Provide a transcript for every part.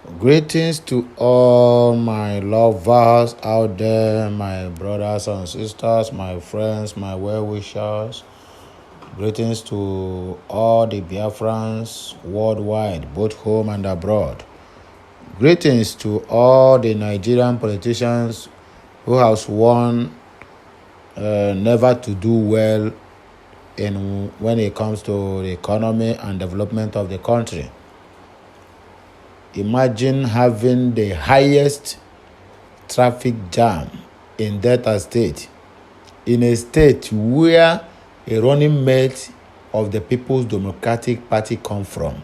Greetings to all my lovers out there, my brothers and sisters, my friends, my well-wishers. Greetings to all the Biafrans worldwide, both home and abroad. Greetings to all the Nigerian politicians who have sworn never to do well when it comes to the economy and development of the country. Imagine having the highest traffic jam in Delta State, in a state where a running mate of the People's Democratic Party come from.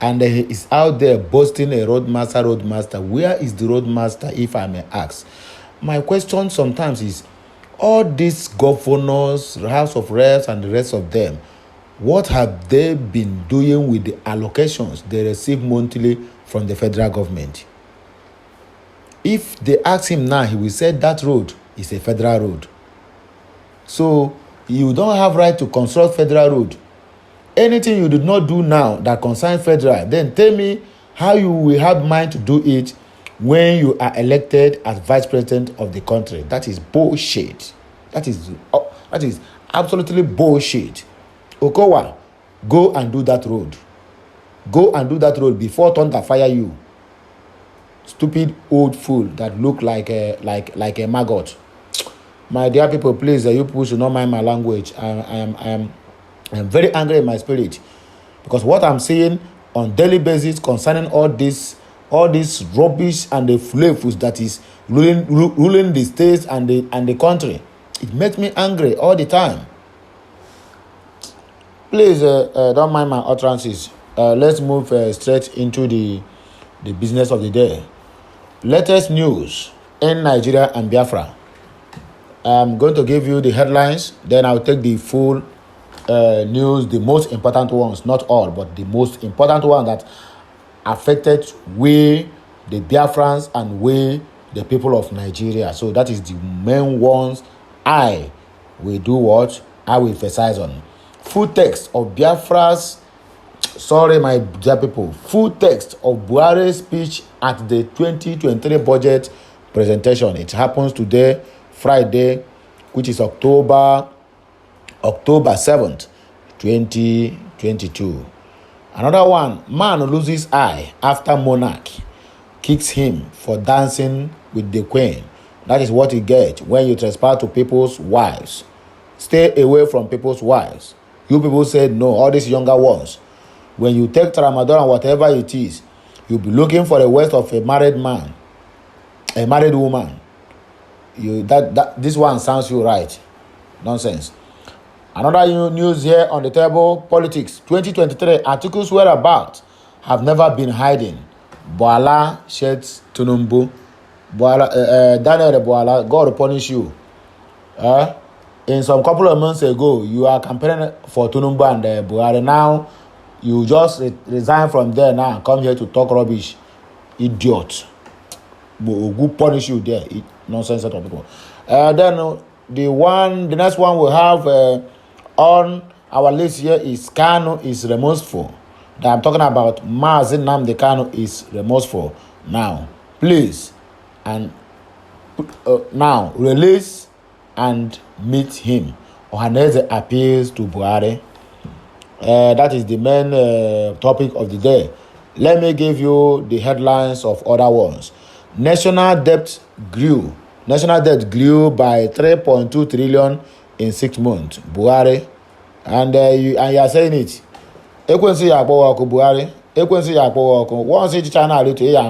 And he is out there boasting a roadmaster. Where is the roadmaster, if I may ask? My question sometimes is, all these governors, House of Reps, and the rest of them, what have they been doing with the allocations they receive monthly from the federal government? If they ask him now, he will say that road is a federal road. So you don't have right to construct federal road. Anything you did not do now that concerns federal, then tell me how you will have mind to do it when you are elected as vice president of the country. That is bullshit. That is absolutely bullshit. Okowa, go and do that road. Go and do that road before thunder fire you. Stupid old fool that look like a maggot. My dear people, please, you people should not mind my language. I am very angry in my spirit because what I'm seeing on daily basis concerning all this rubbish and the flavors that is ruling the states and the country, it makes me angry all the time. Please don't mind my utterances. Let's move straight into the business of the day. Latest news in Nigeria and Biafra. I'm going to give you the headlines, then I'll take the full news, the most important ones, not all, but the most important one that affected we, the Biafrans, and we, the people of Nigeria. So that is the main ones I will do what? I will emphasize on. Full text of Biafra's, sorry my dear people, full text of Buhari's speech at the 2023 budget presentation. It happens today, Friday, which is October 7th, 2022. Another one, man loses eye after monarch kicks him for dancing with the queen. That is what you get when you trespass to people's wives. Stay away from people's wives. You people said no, all these younger ones. When you take Ramadan or whatever it is, you'll be looking for the waist of a married man, a married woman. This one sounds you right. Nonsense. Another news here on the table, politics. 2023, articles whereabouts have never been hiding. Boala sheds Tunumbu. Daniel Boala, God will punish you. In some couple of months ago, you are campaigning for Tunumbu and Buhari. Now, you just resign from there now and come here to talk rubbish. Idiot. Who punish you there? Nonsense set of people. Then the next one we have on our list here is Kanu is remorseful. That I'm talking about Mazi Nnamdi Kanu is remorseful. Now, please, and now release and meet him. Ohaneze appeals to Buhari. That is the main topic of the day. Let me give you the headlines of other ones. National debt grew. National debt grew by 3.2 trillion in 6 months. Buhari, and you are saying it. Ekwensi ya akpọ ọkụ Buhari. Ekwensi ya akpọ ọkụ. Once each China to ya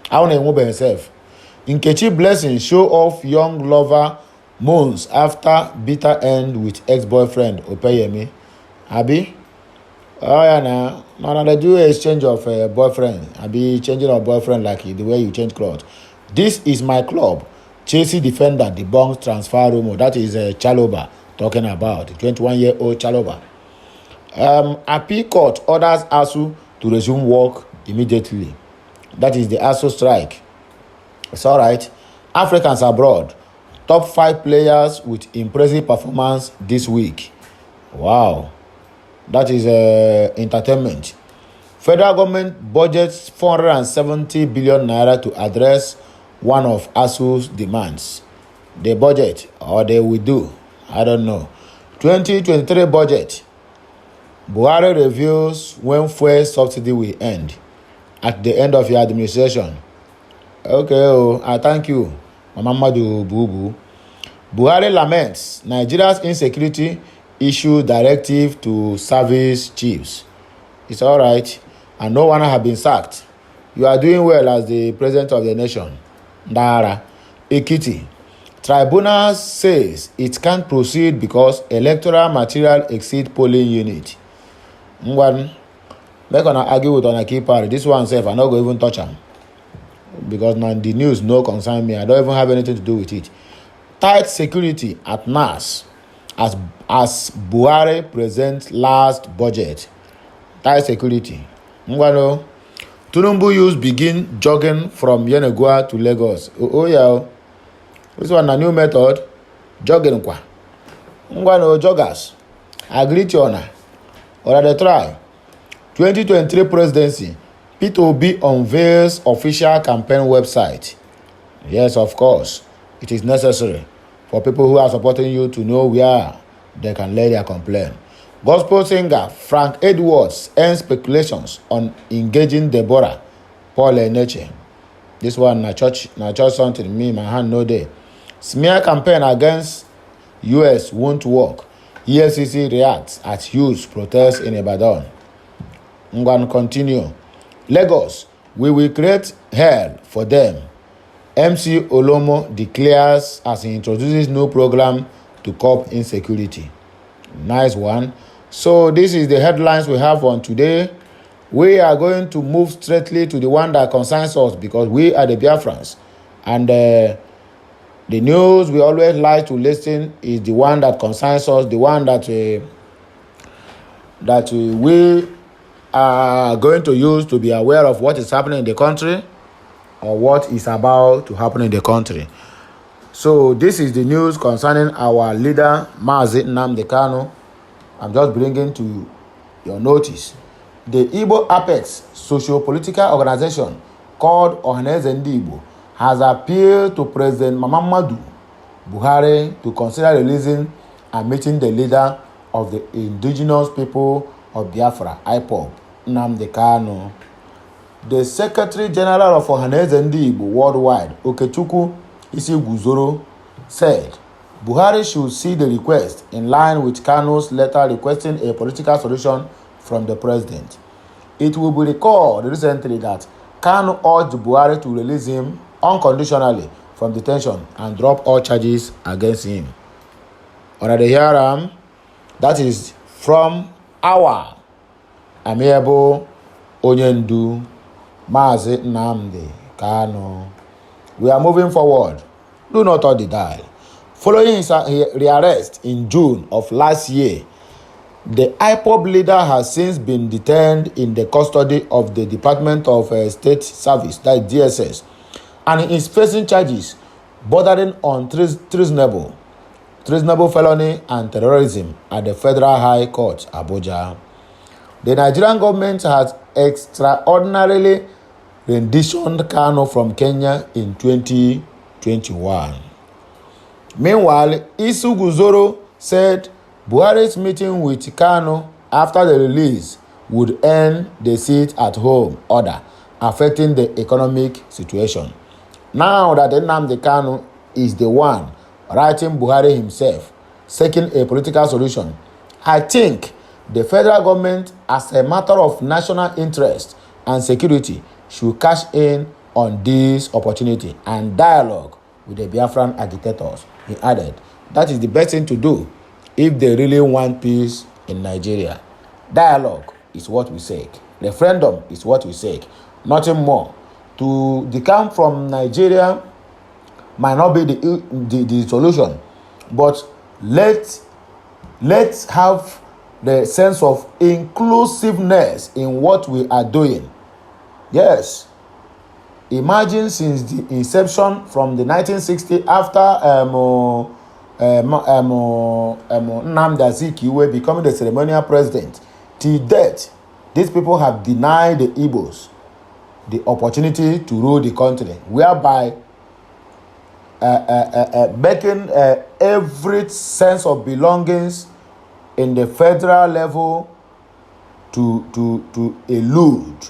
I want to move himself. Nkechi blessing show off young lover months after bitter end with ex-boyfriend Opeyemi. Abi? Oh yeah, now they do exchange of boyfriend. Abi changing of boyfriend like the way you change clothes. This is my club. Chelsea defender debunks transfer rumor. That is Chaloba talking about, the 21-year-old Chaloba. Appeal court orders ASU to resume work immediately. That is the ASU strike. It's all right. Africans abroad. Top 5 players with impressive performance this week. Wow. That is entertainment. Federal government budgets 470 billion naira to address one of ASU's demands. They budget or they will do. I don't know. 2023 budget. Buhari reveals when fuel subsidy will end at the end of your administration. Okay, I thank you, Mama Madu Bubu. Buhari laments Nigeria's insecurity, issue directive to service chiefs. It's all right, and no one has been sacked. You are doing well as the president of the nation. Dara Ekiti. Tribunal says it can't proceed because electoral material exceed polling unit. One, make una argue with una key party. This one safe, I no go even touch am because now the news no concern me. I don't even have anything to do with it. Tight security at NAS as Buhari presents last budget. Tight security. Ngwano, Tinubu youths begin jogging from Yenagoa to Lagos. Oh yeah. This one a new method. Jogging kwa. Ngwano joggers. Agree to honor. Or they try. 2023 presidency. Peter Obi unveils official campaign website. Yes, of course. It is necessary for people who are supporting you to know where they can lay their complaint. Gospel singer Frank Edwards ends speculations on engaging Deborah Paul Eneche. This one na church something. Me, my hand no day. Smear campaign against US won't work. EFCC reacts at youth protests in Ibadan. Ngwan continue. Lagos, we will create hell for them. MC Olomo declares as he introduces new program to curb insecurity. Nice one. So this is the headlines we have on today. We are going to move straightly to the one that concerns us because we are the Biafrans. And the news we always like to listen is the one that concerns us, the one that we are going to use to be aware of what is happening in the country or what is about to happen in the country. So this is the news concerning our leader, Mazi Nnamdi Kanu. I'm just bringing to your notice. The Igbo Apex socio-political organization called Ohaneze Igbo has appealed to President Muhammadu Buhari to consider releasing and meeting the leader of the indigenous people of Biafra, IPOB, Nnamdi Kanu. The Secretary General of Ohaneze Igbo Worldwide, Okechukwu Isiguzoro, said Buhari should see the request in line with Kanu's letter requesting a political solution from the president. It will be recalled recently that Kanu urged Buhari to release him unconditionally from detention and drop all charges against him. Already here, that is from our amiable Onyendu Mazi Nnamdi Kanu. We are moving forward. Do not touch the dial. Following his rearrest in June of last year, the IPOB leader has since been detained in the custody of the Department of State Service, that is DSS, and is facing charges bordering on treasonable felony and terrorism at the Federal High Court, Abuja. The Nigerian government has extraordinarily renditioned Kanu from Kenya in 2021. Meanwhile, Isu Guzoro said Buhari's meeting with Kanu after the release would end the sit-at-home order affecting the economic situation. Now that Nnamdi Kanu is the one writing Buhari himself, seeking a political solution, I think the federal government, as a matter of national interest and security, should cash in on this opportunity and dialogue with the Biafran agitators. He added, that is the best thing to do if they really want peace in Nigeria. Dialogue is what we seek. Referendum is what we seek. Nothing more. To decamp from Nigeria might not be the solution, but let's have the sense of inclusiveness in what we are doing. Yes. Imagine since the inception from the 1960s after Nnamdi Azikiwe becoming the ceremonial president till death, These people have denied the Igbos the opportunity to rule the country, whereby making every sense of belongings in the federal level to elude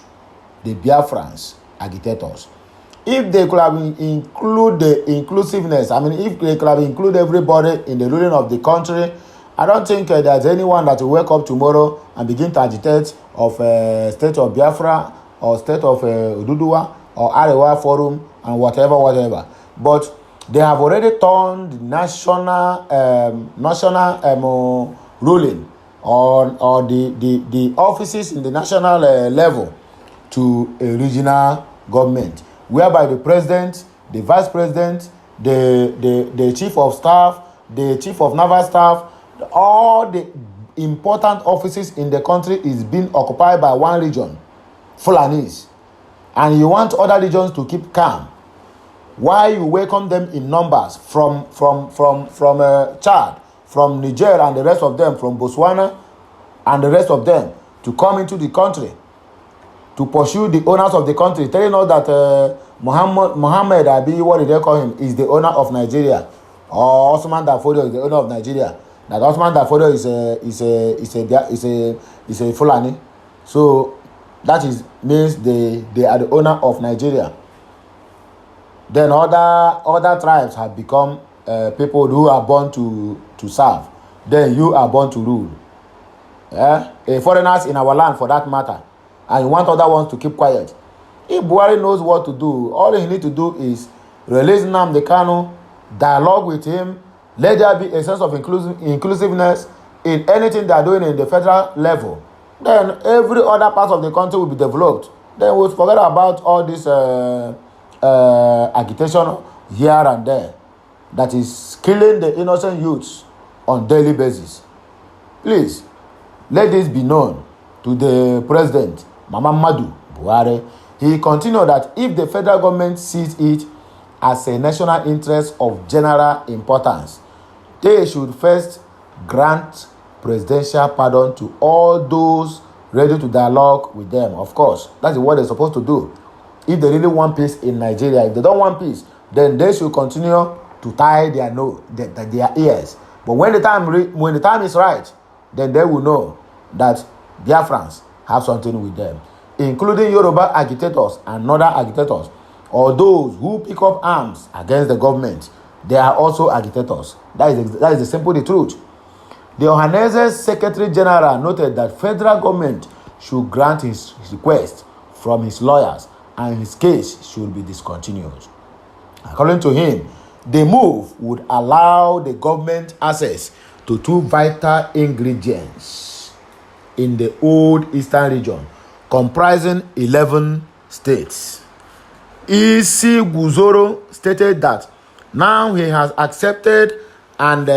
the Biafrans agitators. If they could have include the inclusiveness, I mean, if they could have included everybody in the ruling of the country, I don't think there's anyone that will wake up tomorrow and begin to agitate of state of Biafra or state of Oduduwa or Arewa Forum and whatever. But they have already turned national ruling or the offices in the national level to a regional government, whereby the president, the vice president, the chief of staff, the chief of naval staff, all the important offices in the country is being occupied by one region, Fulanis, and you want other regions to keep calm. Why you welcome them in numbers from Chad, from Niger and the rest of them, from Botswana and the rest of them to come into the country to pursue the owners of the country, telling us that Mohammed Abi, what did they call him, is the owner of Nigeria, or Osman Dafodio is the owner of Nigeria. That Osman Dafodio is a Fulani, so that means they are the owner of Nigeria. Then other tribes have become people who are born to serve. Then you are born to rule. Foreigners in our land, for that matter, and you want other ones to keep quiet. If Buhari knows what to do, all he need to do is release Nnamdi Kanu, dialogue with him, let there be a sense of inclusiveness in anything they are doing in the federal level. Then every other part of the country will be developed. Then we'll forget about all this agitation here and there that is killing the innocent youths on daily basis. Please, let this be known to the president, Muhammadu Buhari. He continued that if the federal government sees it as a national interest of general importance, they should first grant presidential pardon to all those ready to dialogue with them. Of course, that's what they're supposed to do. If they really want peace in Nigeria, if they don't want peace, then they should continue to tie their ears. But when the time is right, then they will know that Biafrans have something with them, including Yoruba agitators and other agitators, or those who pick up arms against the government. They are also agitators. That is the simple truth. The Ohanese's Secretary General noted that federal government should grant his request from his lawyers and his case should be discontinued. According to him, the move would allow the government access to two vital ingredients in the old eastern region, comprising 11 states. Isi Guzoro stated that now he has accepted and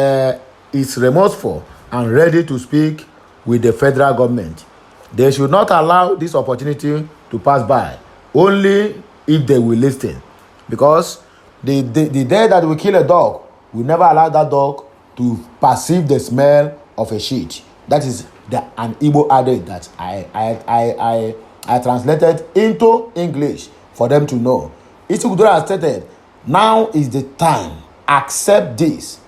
is remorseful and ready to speak with the federal government. They should not allow this opportunity to pass by, only if they will listen. Because the day that we kill a dog, we never allow that dog to perceive the smell of a shit. That is an Igbo adage that I translated into English for them to know. Ichukudura has stated, now is the time, accept this,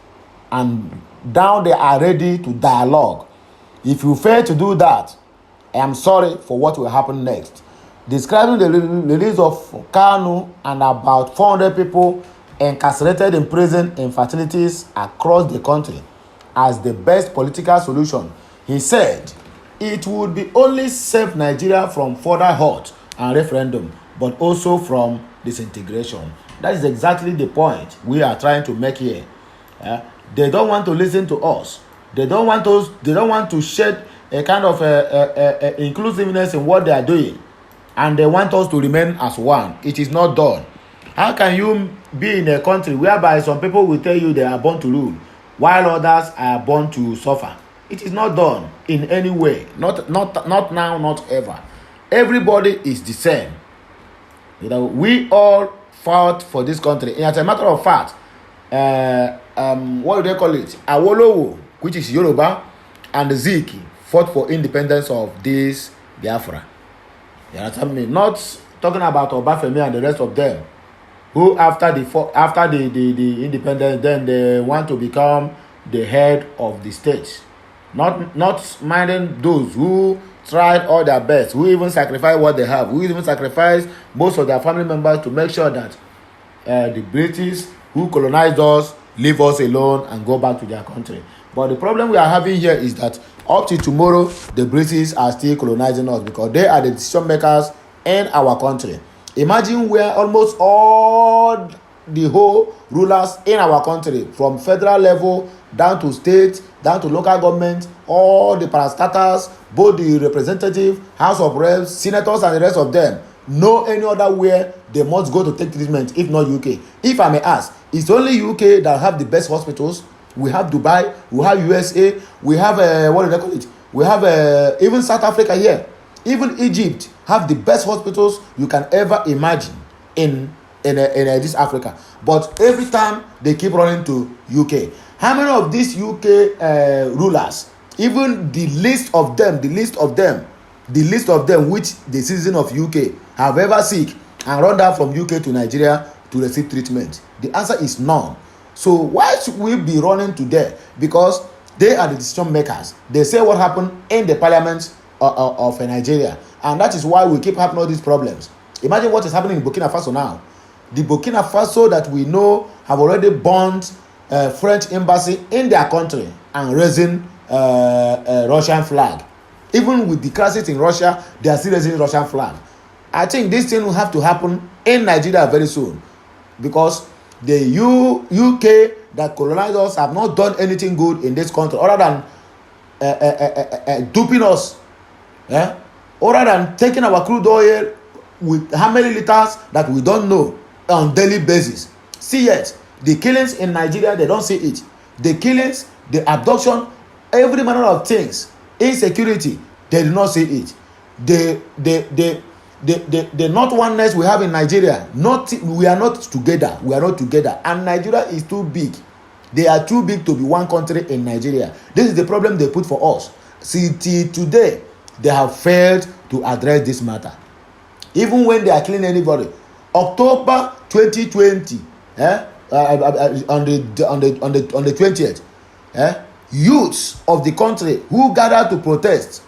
and now they are ready to dialogue. If you fail to do that, I am sorry for what will happen next. Describing the release of Kanu and about 400 people incarcerated in prison in facilities across the country as the best political solution, he said it would be only save Nigeria from further hurt and referendum, but also from disintegration. That is exactly the point we are trying to make here. They don't want to listen to us. They don't want to shed a kind of inclusiveness in what they are doing, and they want us to remain as one. It is not done. How can you be in a country whereby some people will tell you they are born to rule, while others are born to suffer? It is not done in any way. Not now, not ever. Everybody is the same. We all fought for this country. As a matter of fact, what do they call it? Awolowo, which is Yoruba, and Zik fought for independence of this Biafra. You understand me? Not talking about Obafemi and the rest of them, who after the independence, then they want to become the head of the state. Not minding those who tried all their best, who even sacrificed what they have, who even sacrificed most of their family members to make sure that the British who colonized us leave us alone and go back to their country. But the problem we are having here is that up to tomorrow, the British are still colonizing us because they are the decision makers in our country. Imagine where almost all the whole rulers in our country, from federal level down to state, down to local government, all the parastatals, both the representative, House of Reps, senators and the rest of them, know any other where they must go to take treatment if not UK. If I may ask, it's only UK that have the best hospitals. We have Dubai, we have USA, we have what do they call it? We have even South Africa here. Even Egypt have the best hospitals you can ever imagine in this Africa. But every time they keep running to UK. How many of these UK rulers, even the list of them which the citizen of UK have ever seek and run down from UK to Nigeria to receive treatment? The answer is none. So why should we be running to there? Because they are the decision makers. They say what happened in the parliament of Nigeria, and that is why we keep having all these problems. Imagine what is happening in Burkina Faso now. The Burkina Faso that we know have already burned French embassy in their country and raising Russian flag. Even with the crisis in Russia, they are still raising Russian flag. I think this thing will have to happen in Nigeria very soon, because the UK that colonized us have not done anything good in this country other than duping us, other than taking our crude oil with how many liters that we don't know on daily basis. See yet, the killings in Nigeria, they don't see it. The killings, the abduction, every manner of things, insecurity, they do not see it. The not oneness we have in Nigeria, we are not together. We are not together, and Nigeria is too big. They are too big to be one country in Nigeria. This is the problem they put for us. See, till today, they have failed to address this matter. Even when they are killing anybody, October 2020, on the 20th, youths of the country who gathered to protest,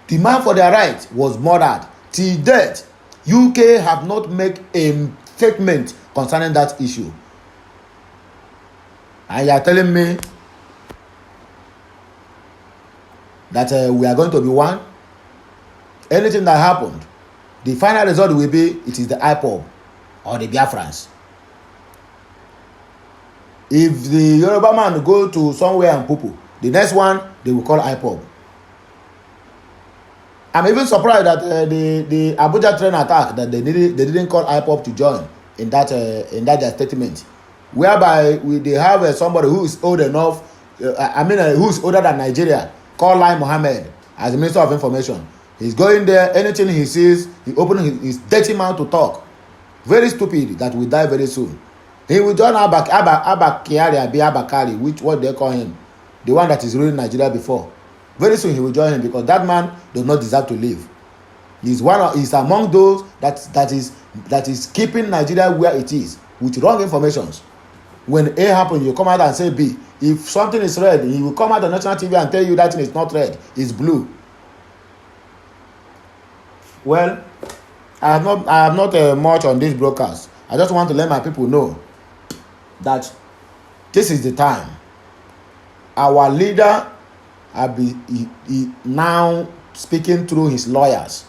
demand for their rights, was murdered. Till date, UK have not made a statement concerning that issue. And you are telling me that we are going to be one? Anything that happened, the final result will be it is the IPOB or the Biafrans. If the Yoruba man go to somewhere and poo, the next one they will call IPOB. I'm even surprised that the Abuja train attack, that they didn't call IPOB to join in that their statement, whereby they have somebody who is old enough, who is older than Nigeria, called Lai Mohammed as the Minister of Information. He's going there, anything he sees, he opens his dirty mouth to talk. Very stupid, that will die very soon. He will join Abakari, which what they call him, the one that is ruling Nigeria before. Very soon he will join him, because that man does not deserve to live. He's among those that is keeping Nigeria where it is with wrong informations. When A happens, you come out and say B. If something is red, he will come out on national TV and tell you that thing is not red, it's blue. Well, I have not much on this broadcast. I just want to let my people know that this is the time. Our leader he now speaking through his lawyers.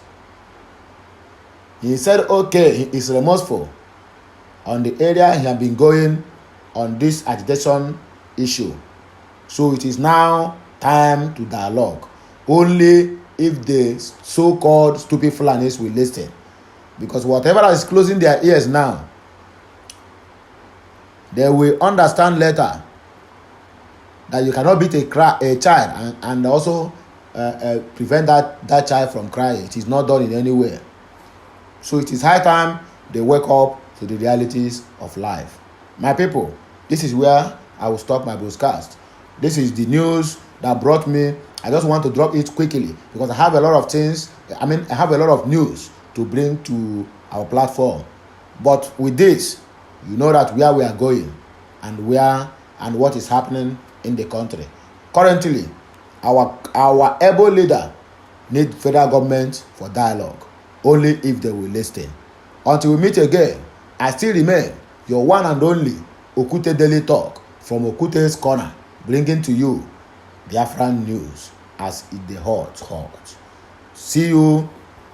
He said, okay, he is remorseful on the area he has been going on this agitation issue. So it is now time to dialogue. Only if the so-called stupid Fulanis will listen. Because whatever is closing their ears now, they will understand later that you cannot beat a child and also prevent that child from crying. It is not done in any way. So it is high time they wake up to the realities of life. My people, this is where I will stop my broadcast. This is the news that brought me. I just want to drop it quickly because I have a lot of things. I have a lot of news to bring to our platform. But with this, you know that where we are going and what is happening in the country. Currently, our able leader need federal government for dialogue, only if they will listen. Until we meet again, I still remain your one and only Okute Daily Talk from Okute's Corner, bringing to you Biafran news as it the hot. See you.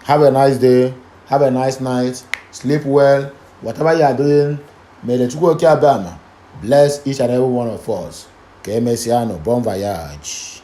Have a nice day. Have a nice night. Sleep well. Whatever you are doing, may the Chukwu Okiabama bless each and every one of us. Que Messiano, bon voyage.